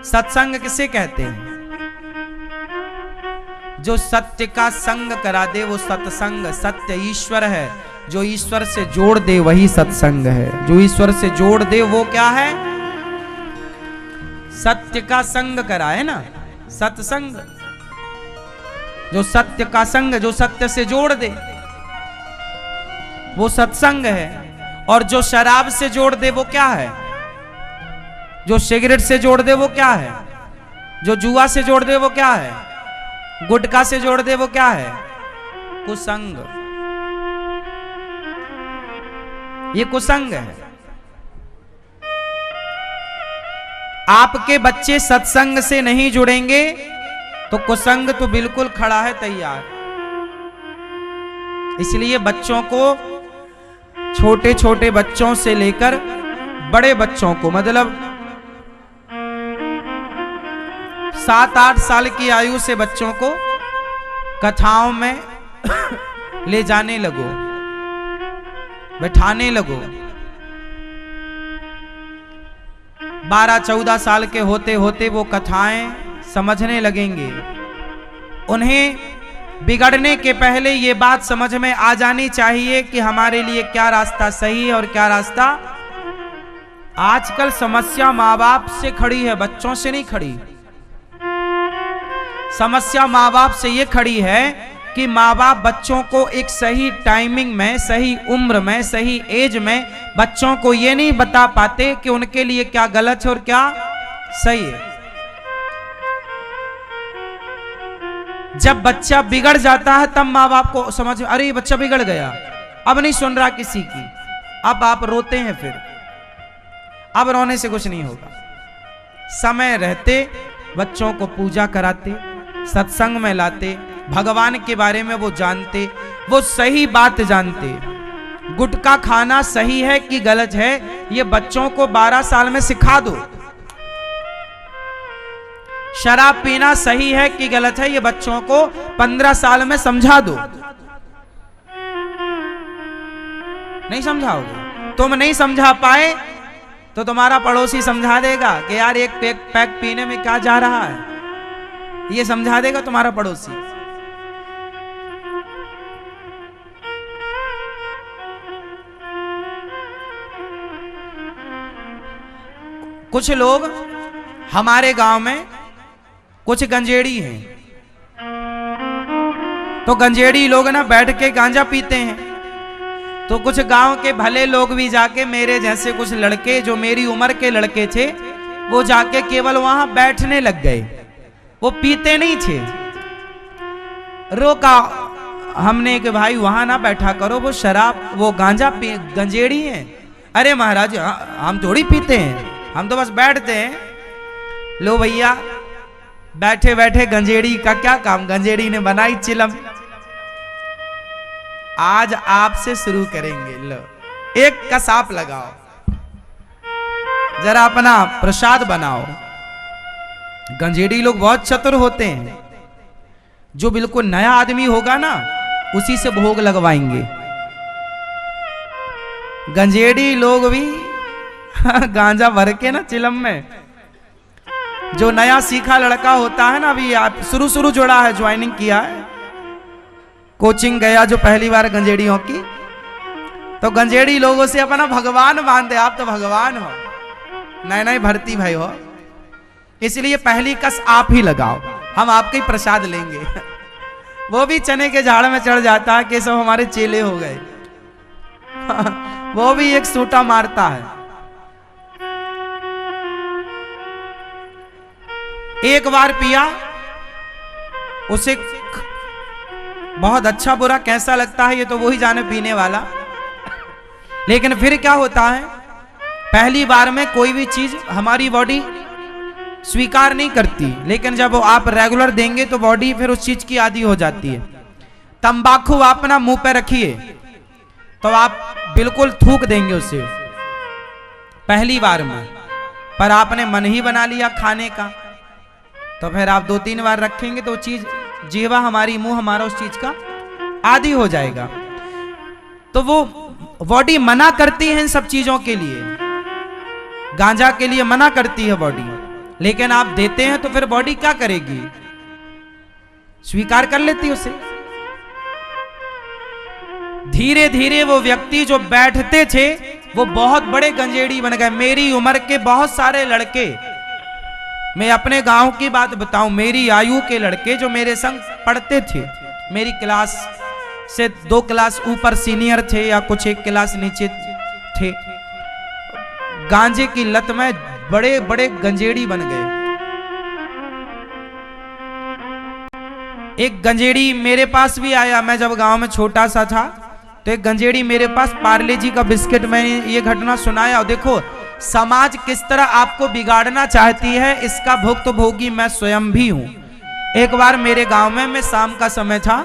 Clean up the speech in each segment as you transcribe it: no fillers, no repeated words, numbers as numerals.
सत्संग किसे कहते हैं? जो सत्य का संग करा दे वो सत्संग। सत्य ईश्वर है, जो ईश्वर से जोड़ दे वही सत्संग है। जो ईश्वर से जोड़ दे वो क्या है? सत्य का संग करा है ना, सत्संग। जो सत्य का संग, जो सत्य से जोड़ दे वो सत्संग है। और जो शराब से जोड़ दे वो क्या है? जो सिगरेट से जोड़ दे वो क्या है? जो जुआ से जोड़ दे वो क्या है? गुटखा से जोड़ दे वो क्या है? कुसंग। ये कुसंग है। आपके बच्चे सत्संग से नहीं जुड़ेंगे तो कुसंग तो बिल्कुल खड़ा है तैयार। इसलिए बच्चों को, छोटे छोटे बच्चों से लेकर बड़े बच्चों को, मतलब 7-8 साल की आयु से बच्चों को कथाओं में ले जाने लगो, बैठाने लगो। 12-14 साल के होते होते वो कथाएं समझने लगेंगे। उन्हें बिगड़ने के पहले ये बात समझ में आ जानी चाहिए कि हमारे लिए क्या रास्ता सही है और क्या रास्ता। आजकल समस्या माँ बाप से खड़ी है, बच्चों से नहीं खड़ी। समस्या माँ बाप से ये खड़ी है कि माँ बाप बच्चों को एक सही टाइमिंग में, सही उम्र में, सही एज में बच्चों को ये नहीं बता पाते कि उनके लिए क्या गलत है और क्या सही है। जब बच्चा बिगड़ जाता है तब माँ बाप को समझ, अरे बच्चा बिगड़ गया, अब नहीं सुन रहा किसी की। अब आप रोते हैं, फिर अब रोने से कुछ नहीं होगा। समय रहते बच्चों को पूजा कराते, सत्संग में लाते, भगवान के बारे में वो जानते, वो सही बात जानते। गुटखा खाना सही है कि गलत है ये बच्चों को 12 साल में सिखा दो। शराब पीना सही है कि गलत है ये बच्चों को 15 साल में समझा दो। नहीं समझाओगे, तुम नहीं समझा पाए तो तुम्हारा पड़ोसी समझा देगा कि यार एक पैक पीने में क्या जा रहा है, ये समझा देगा तुम्हारा पड़ोसी। कुछ लोग हमारे गांव में कुछ गंजेड़ी हैं, तो गंजेड़ी लोग ना बैठ के गांजा पीते हैं। तो कुछ गांव के भले लोग भी जाके, मेरे जैसे कुछ लड़के जो मेरी उम्र के लड़के थे, वो जाके केवल वहां बैठने लग गए, वो पीते नहीं थे। रोका हमने कि भाई वहां ना बैठा करो, वो शराब, वो गांजा गंजेड़ी है। अरे महाराज हम थोड़ी पीते हैं, हम तो बस बैठते हैं। लो भैया, बैठे बैठे गंजेड़ी का क्या काम, गंजेड़ी ने बनाई चिलम। आज आपसे शुरू करेंगे। लो एक कसाप लगाओ, जरा अपना प्रसाद बनाओ। गंजेड़ी लोग बहुत चतुर होते हैं, जो बिल्कुल नया आदमी होगा ना उसी से भोग लगवाएंगे। गंजेड़ी लोग भी गांजा भर के ना चिलम में, जो नया सीखा लड़का होता है ना, अभी आप शुरू जुड़ा है, ज्वाइनिंग किया है, कोचिंग गया जो पहली बार गंजेड़ियों की, तो गंजेड़ी लोगों से अपना भगवान मानते। आप तो भगवान हो, नए भर्ती भाई हो, इसलिए पहली कस आप ही लगाओ, हम आपके ही प्रसाद लेंगे। वो भी चने के झाड़ में चढ़ जाता है कि सब हमारे चेले हो गए। वो भी एक सूटा मारता है। एक बार पिया, उसे बहुत अच्छा बुरा कैसा लगता है ये तो वही जाने पीने वाला। लेकिन फिर क्या होता है, पहली बार में कोई भी चीज हमारी बॉडी स्वीकार नहीं करती, लेकिन जब आप रेगुलर देंगे तो बॉडी फिर उस चीज की आदी हो जाती है। तंबाकू आप अपना मुंह पे रखिए तो आप बिल्कुल थूक देंगे उसे पहली बार में, पर आपने मन ही बना लिया खाने का, तो फिर आप 2-3 बार रखेंगे तो चीज, जीवा हमारी, मुंह हमारा उस चीज का आदी हो जाएगा। तो वो बॉडी मना करती है इन सब चीजों के लिए, गांजा के लिए मना करती है बॉडी। लेकिन आप देते हैं तो फिर बॉडी क्या करेगी, स्वीकार कर लेती उसे। धीरे धीरे वो व्यक्ति जो बैठते थे वो बहुत बड़े गंजेड़ी बन गए। मेरी उम्र के बहुत सारे लड़के, मैं अपने गांव की बात बताऊं, मेरी आयु के लड़के जो मेरे संग पढ़ते थे, मेरी क्लास से 2 क्लास ऊपर सीनियर थे या कुछ 1 क्लास नीचे थे, गांजे की लत में बड़े बड़े गंजेड़ी बन गए। एक गंजेड़ी मेरे पास भी आया, मैं जब गांव में छोटा सा था तो एक गंजेड़ी मेरे पास पार्ले जी का बिस्किट, मैंने ये घटना सुनाया। और देखो समाज किस तरह आपको बिगाड़ना चाहती है, इसका भुक्तभोगी मैं स्वयं भी हूं। एक बार मेरे गांव में, मैं शाम का समय था,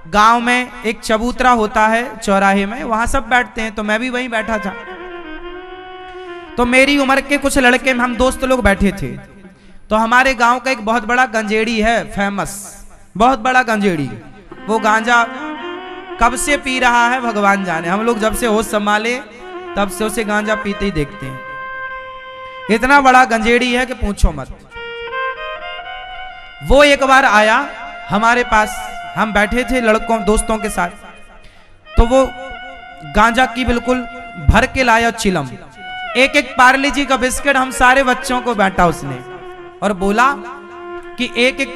गांव में एक चबूतरा होता है चौराहे में, वहां सब बैठते हैं, तो मैं भी वहीं बैठा था। तो मेरी उम्र के कुछ लड़के, हम दोस्त लोग बैठे थे। तो हमारे गांव का एक बहुत बड़ा गंजेड़ी है, फेमस, बहुत बड़ा गंजेड़ी। वो गांजा कब से पी रहा है भगवान जाने, हम लोग जब से होश संभाले तब से उसे गांजा पीते ही देखते हैं। इतना बड़ा गंजेड़ी है कि पूछो मत। वो एक बार आया हमारे पास, हम बैठे थे लड़कों दोस्तों के साथ, तो वो गांजा की बिल्कुल भर के लाया चिलम, एक एक पार्ले जी का बिस्किट हम सारे बच्चों को बांटा उसने, और बोला कि एक एक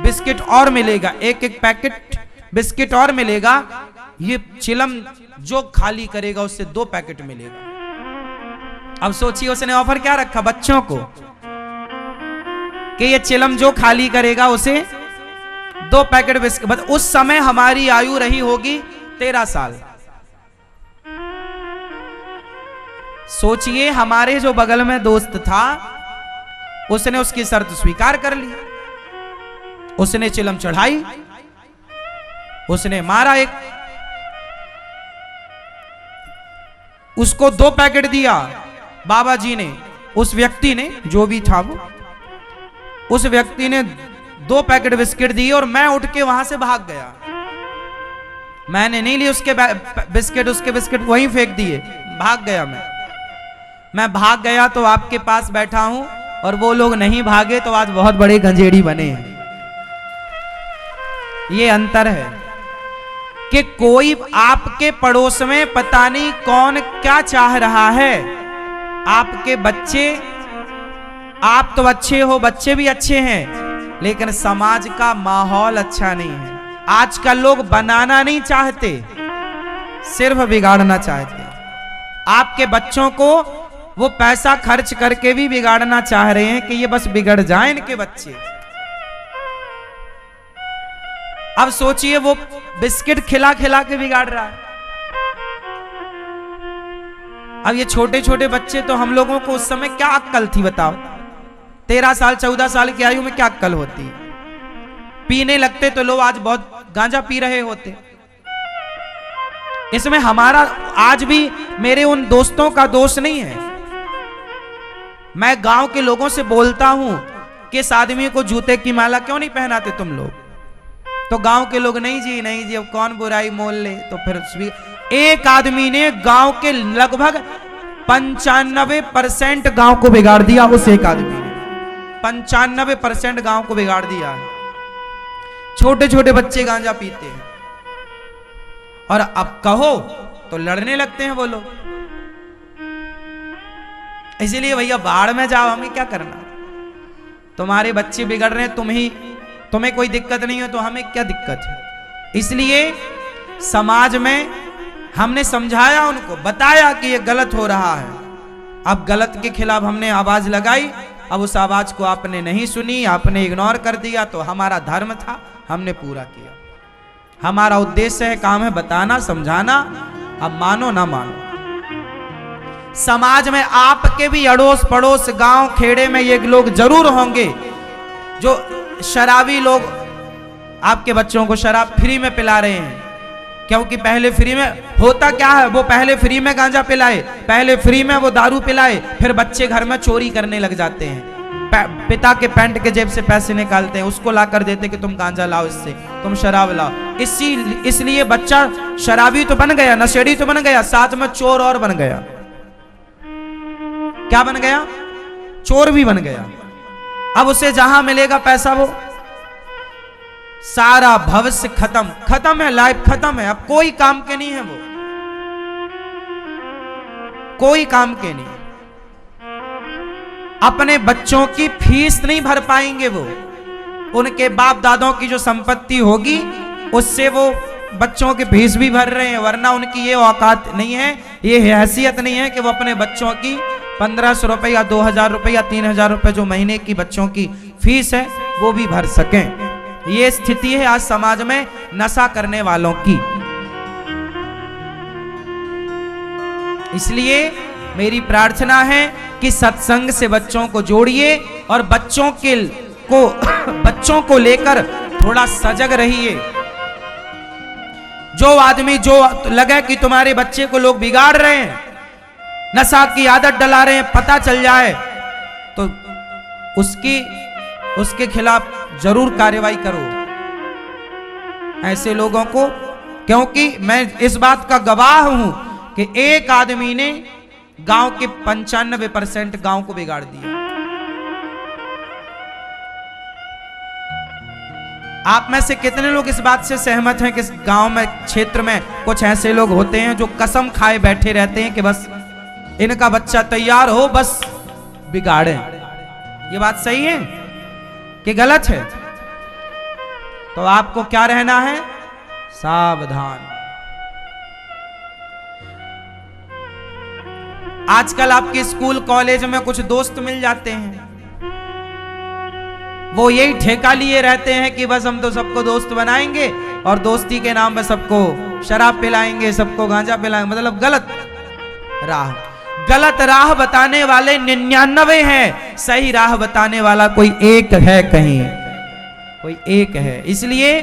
बिस्किट और मिलेगा, एक एक पैकेट बिस्किट और मिलेगा, ये चिलम जो खाली करेगा उससे 2 पैकेट मिलेगा। अब सोचिए उसने ऑफर क्या रखा बच्चों को, कि ये चिलम जो खाली करेगा उसे 2 पैकेट बिस्किट। बस उस समय हमारी आयु रही होगी 13 साल। सोचिए हमारे जो बगल में दोस्त था उसने उसकी शर्त स्वीकार कर ली, उसने चिलम चढ़ाई, उसने मारा एक, उसको 2 पैकेट दिया बाबा जी ने, उस व्यक्ति ने, जो भी था वो, उस व्यक्ति ने 2 पैकेट बिस्किट दिए और मैं उठ के वहां से भाग गया। मैंने नहीं ली उसके बिस्किट, उसके बिस्किट वहीं फेंक दिए, भाग गया मैं भाग गया तो आपके पास बैठा हूं, और वो लोग नहीं भागे तो आज बहुत बड़े गंजेड़ी बने हैं। ये अंतर है कि कोई आपके पड़ोस में पता नहीं कौन क्या चाह रहा है। आपके बच्चे, आप तो अच्छे हो, बच्चे भी अच्छे हैं, लेकिन समाज का माहौल अच्छा नहीं है। आजकल लोग बनाना नहीं चाहते, सिर्फ बिगाड़ना चाहते हैं। आपके बच्चों को वो पैसा खर्च करके भी बिगाड़ना चाह रहे हैं कि ये बस बिगड़ जाए इनके बच्चे। अब सोचिए वो बिस्किट खिला खिला के बिगाड़ रहा है। अब ये छोटे छोटे बच्चे, तो हम लोगों को उस समय क्या अक्ल थी बताओ, 13 साल 14 साल की आयु में क्या अक्ल होती। पीने लगते तो लोग आज बहुत गांजा पी रहे होते। इसमें हमारा आज भी मेरे उन दोस्तों का दोष नहीं है। मैं गांव के लोगों से बोलता हूं कि इस आदमी को जूते की माला क्यों नहीं पहनाते तुम लोग, तो गांव के लोग नहीं जी नहीं जी, अब कौन बुराई मोल ले। तो फिर एक आदमी ने गांव के लगभग 95% गांव को बिगाड़ दिया। उस एक आदमी ने 95% गांव को बिगाड़ दिया। छोटे छोटे बच्चे गांजा पीते हैं, और अब कहो तो लड़ने लगते हैं वो लोग। इसीलिए भैया बाढ़ में जाओ, हमें क्या करना, तुम्हारे बच्चे बिगड़ रहे हैं, तुम्हें कोई दिक्कत नहीं है तो हमें क्या दिक्कत है। इसलिए समाज में हमने समझाया, उनको बताया कि ये गलत हो रहा है। अब गलत के खिलाफ हमने आवाज लगाई, अब उस आवाज को आपने नहीं सुनी, आपने इग्नोर कर दिया, तो हमारा धर्म था, हमने पूरा किया। हमारा उद्देश्य है, काम है बताना, समझाना, अब मानो ना मानो। समाज में आपके भी अड़ोस पड़ोस गांव खेड़े में ये लोग जरूर होंगे जो शराबी लोग आपके बच्चों को शराब फ्री में पिला रहे हैं। क्योंकि पहले फ्री में होता क्या है, वो पहले फ्री में गांजा पिलाए, पहले फ्री में वो दारू पिलाए, फिर बच्चे घर में चोरी करने लग जाते हैं। पिता के पैंट के जेब से पैसे निकालते हैं, उसको ला कर देते कि तुम गांजा लाओ, इससे तुम शराब लाओ। इसलिए बच्चा शराबी तो बन गया, नशेड़ी तो बन गया, साथ में चोर और बन गया। क्या बन गया? चोर भी बन गया। अब उसे जहां मिलेगा पैसा वो सारा भविष्य खत्म, खत्म है, लाइफ खत्म है, अब कोई काम के नहीं है, वो कोई काम के नहीं। अपने बच्चों की फीस नहीं भर पाएंगे वो, उनके बाप दादों की जो संपत्ति होगी उससे वो बच्चों की फीस भी भर रहे हैं, वरना उनकी ये औकात नहीं है, ये हैसियत नहीं है कि वो अपने बच्चों की 1500 रुपए या 2000 रुपए या 3000 रुपए जो महीने की बच्चों की फीस है वो भी भर सकें। ये स्थिति है आज समाज में नशा करने वालों की। इसलिए मेरी प्रार्थना है कि सत्संग से बच्चों को जोड़िए और बच्चों को लेकर थोड़ा सजग रहिए। जो आदमी जो लगे कि तुम्हारे बच्चे को लोग बिगाड़ रहे हैं, नशा की आदत डला रहे हैं, पता चल जाए तो उसके खिलाफ जरूर कार्रवाई करो ऐसे लोगों को, क्योंकि मैं इस बात का गवाह हूं कि एक आदमी ने गांव के 95% गांव को बिगाड़ दिया। आप में से कितने लोग इस बात से सहमत हैं कि गांव में क्षेत्र में कुछ ऐसे लोग होते हैं जो कसम खाए बैठे रहते हैं कि बस इनका बच्चा तैयार हो बस बिगाड़े। ये बात सही है कि गलत है? तो आपको क्या रहना है? सावधान। आजकल आपके स्कूल कॉलेज में कुछ दोस्त मिल जाते हैं, वो यही ठेका लिए रहते हैं कि बस हम तो सबको दोस्त बनाएंगे और दोस्ती के नाम में सबको शराब पिलाएंगे, सबको गांजा पिलाएंगे। मतलब गलत राह बताने वाले 99 हैं, सही राह बताने वाला कोई एक है, कहीं कोई एक है। इसलिए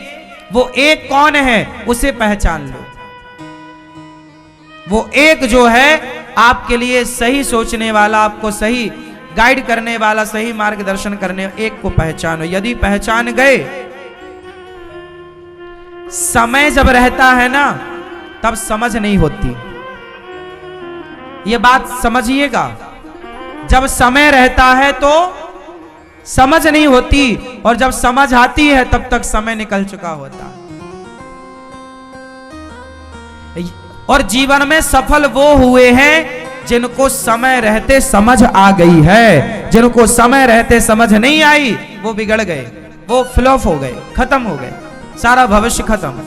वो एक कौन है उसे पहचान लो। वो एक जो है आपके लिए सही सोचने वाला, आपको सही गाइड करने वाला, सही मार्गदर्शन करने, एक को पहचानो। यदि पहचान गए, समय जब रहता है ना तब समझ नहीं होती, ये बात समझिएगा। जब समय रहता है तो समझ नहीं होती और जब समझ आती है तब तक समय निकल चुका होता। और जीवन में सफल वो हुए हैं जिनको समय रहते समझ आ गई है। जिनको समय रहते समझ नहीं आई वो बिगड़ गए, वो फ्लॉप हो गए, खत्म हो गए, सारा भविष्य खत्म।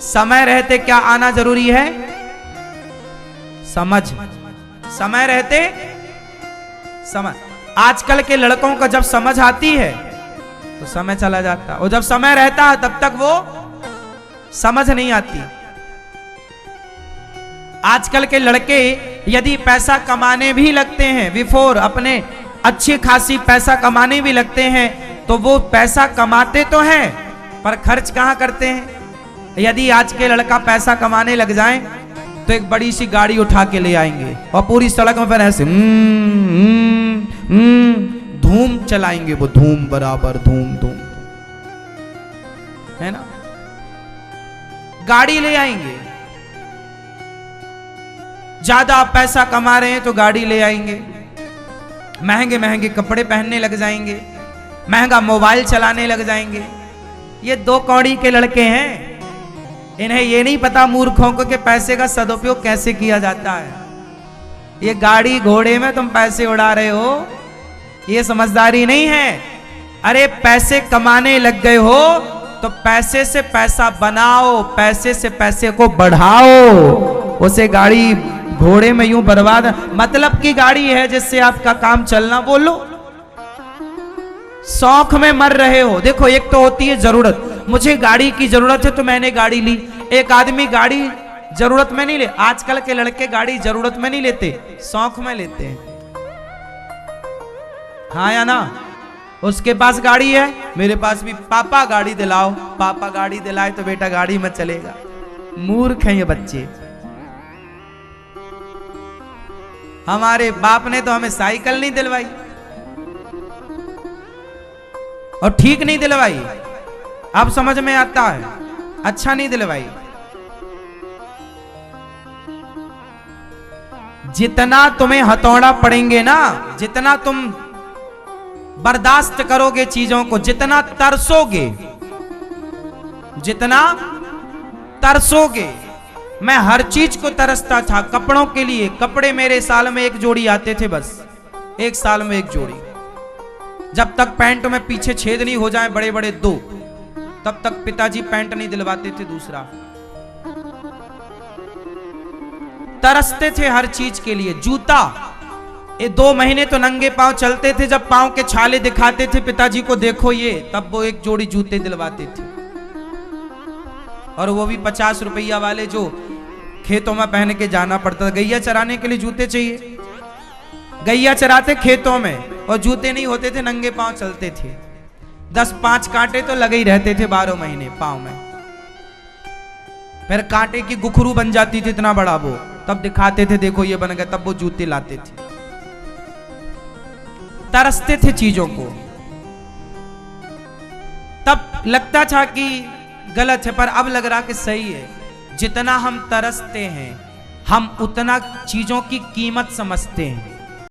समय रहते क्या आना जरूरी है? समझ। समय रहते समझ। आजकल के लड़कों का जब समझ आती है तो समय चला जाता, और जब समय रहता है तब तक वो समझ नहीं आती। आजकल के लड़के यदि पैसा कमाने भी लगते हैं, बिफोर अपने अच्छी खासी पैसा कमाने भी लगते हैं, तो वो पैसा कमाते तो हैं पर खर्च कहां करते हैं? यदि आज के लड़का पैसा कमाने लग जाए तो एक बड़ी सी गाड़ी उठा के ले आएंगे और पूरी सड़क में फिर ऐसे धूम चलाएंगे, वो धूम बराबर धूम धूम, है ना? गाड़ी ले आएंगे, ज्यादा पैसा कमा रहे हैं तो गाड़ी ले आएंगे, महंगे महंगे कपड़े पहनने लग जाएंगे, महंगा मोबाइल चलाने लग जाएंगे। ये 2 कौड़ी के लड़के हैं, इन्हें ये नहीं पता मूर्खों को कि पैसे का सदुपयोग कैसे किया जाता है। ये गाड़ी घोड़े में तुम पैसे उड़ा रहे हो, ये समझदारी नहीं है। अरे पैसे कमाने लग गए हो तो पैसे से पैसा बनाओ, पैसे से पैसे को बढ़ाओ। उसे गाड़ी घोड़े में यूं बर्बाद, मतलब की गाड़ी है जिससे आपका काम चलना, बोलो। शौक में मर रहे हो। देखो, एक तो होती है जरूरत, मुझे गाड़ी की जरूरत है तो मैंने गाड़ी ली। एक आदमी गाड़ी जरूरत में नहीं ले, आजकल के लड़के गाड़ी जरूरत में नहीं लेते, शौक में लेते हैं, हाँ या ना? उसके पास गाड़ी है, मेरे पास भी, पापा गाड़ी दिलाओ, पापा गाड़ी दिलाए तो बेटा गाड़ी में चलेगा। मूर्ख हैं ये बच्चे। हमारे बाप ने तो हमें साइकिल नहीं दिलवाई और ठीक नहीं दिलवाई, अब समझ में आता है, अच्छा नहीं दिलवाई। जितना तुम्हें हथौड़ा पड़ेंगे ना, जितना तुम बर्दाश्त करोगे चीजों को, जितना तरसोगे, जितना तरसोगे। मैं हर चीज को तरसता था, कपड़ों के लिए। कपड़े मेरे साल में एक जोड़ी आते थे, बस एक साल में एक जोड़ी। जब तक पैंट में पीछे छेद नहीं हो जाए बड़े बड़े दो, तब तक पिताजी पैंट नहीं दिलवाते थे दूसरा। तरसते थे हर चीज के लिए। जूता, ये 2 महीने तो नंगे पांव चलते थे। जब पांव के छाले दिखाते थे पिताजी को, देखो ये, तब वो एक जोड़ी जूते दिलवाते थे। और वो भी 50 रुपया वाले, जो खेतों में पहन के जाना पड़ता था। गैया चराने के लिए जूते चाहिए, गैया चराते खेतों में, और जूते नहीं होते थे, नंगे पांव चलते थे। 10-5 कांटे तो लगे ही रहते थे 12 महीने पांव में। फिर कांटे की गुखरू बन जाती थी इतना बड़ा वो, तब दिखाते थे देखो ये बन गया, तब वो जूते लाते थे। तरसते थे चीजों को। तब लगता था कि गलत है, पर अब लग रहा कि सही है। जितना हम तरसते हैं, हम उतना चीजों की कीमत समझते हैं।